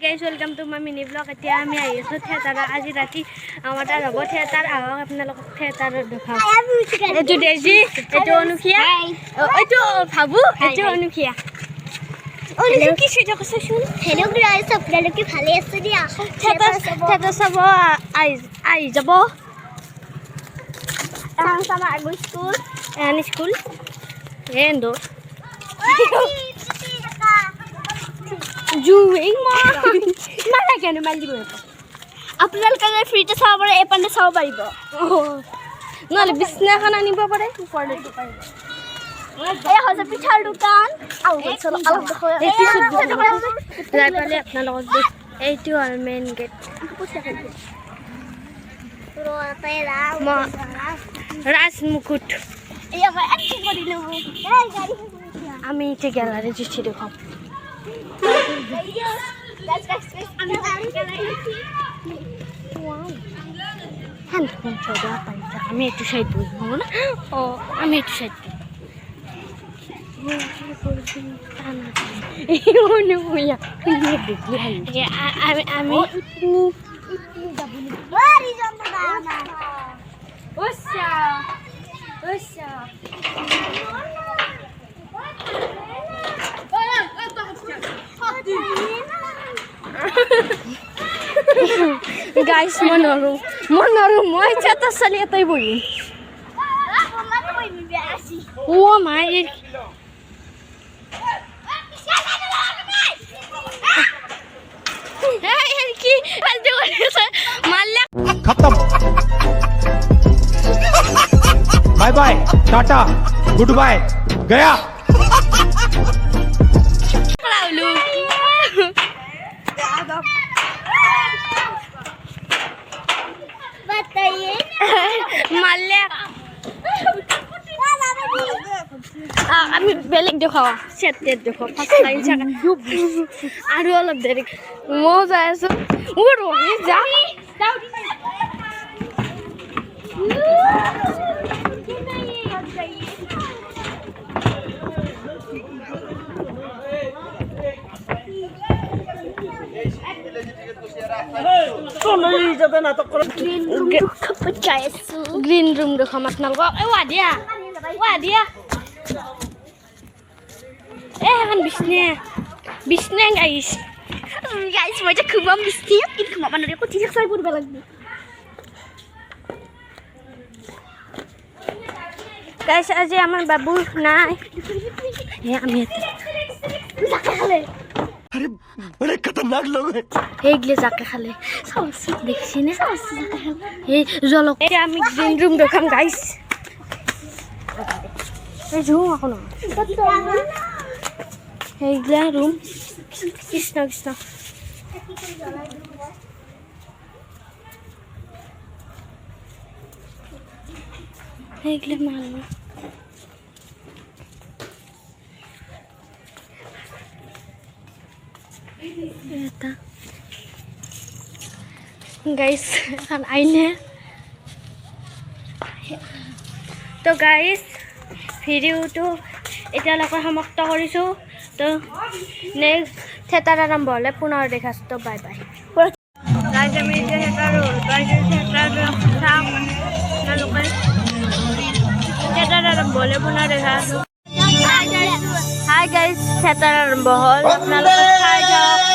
guys, welcome to my mini vlog. এতিয়া আমি আইছো থিয়েটাৰ আজি ৰাতি আমাৰ তাৰ হ'ব থিয়েটাৰ আহক আপোনালোকক থিয়েটাৰ দেখাম এটো দেজি এটো অনুখিয়া এটো ভাবু এটো অনুখিয়া অনুখিয়া কি সেটা কথা শুন হেলো গাইস আপোনালোকে ভালে আছে দিয়া থিয়েটাৰ চাব আই যাব sama aku school ini school endo juing mana kan mali bo আপোনালোকে ফ্ৰীতে চাব পাৰে এপানে চাব পাৰিব নহলে বিছনা খান আনিব পাৰে ওপৰতে পাৰিব এই হৈছে পিঠাৰ দোকান আও চলো আও দেখো যাই পালে আপোনালোকক এইটো আৰু মেইন গেট রাজ মুকুট আমি এটা গ্যালারি যাচ্ছি দেখো আমি একটু সাইড বলবো না ও আমি একটু সাইড আমি guys monoru moi chata sali atai boi oh my hey ki aljo malla खत्म bye bye tata goodbye गया बताइए माल्या আমি বেলেগ দেখাও সেট দেখো ফার্স্ট লাইন চাকা আৰু অলপ দেৰি মই যাই আছো ও ৰহি যা গ্ৰীন ৰুম দেখাম আপোনালোকক দিয়া এখন বিছনা গাইছ মই যে খুবাম বিছনা কিন্তু খুবাব নোৱাৰি আকৌ ঠিক চাই পঢ়িব লাগিব গাইছ আজি আমাৰ বাবু নাই আমি জাকে খালে अरे बड़े खतरनाक लोग हैं এইগলে জাকে খালে চাওছ দেখছি না চাওছ জাকে খালে এই জলক এই আমি গ্ৰীন ৰুম দেখাম গাইছ এই জুম এখন এইগলা ৰুম কৃষ্ণ এইগলা মাল এটা গাইস এখন আইনে তো গাইস ভিডিওটো এতিয়ালৈকে সমাপ্ত কৰিছোঁ তো নেক্সট থিয়েটাৰ আৰম্ভ হ'লে পুনৰ দেখাছোঁ তো বাই বাই গাইস আমি এতিয়া থিয়েটাৰ আৰম্ভ হ'লে পুনৰ দেখাছোঁ হাই গাইস থিয়েটাৰ আৰম্ভ হ'ল আপোনালোকে চাই যাওক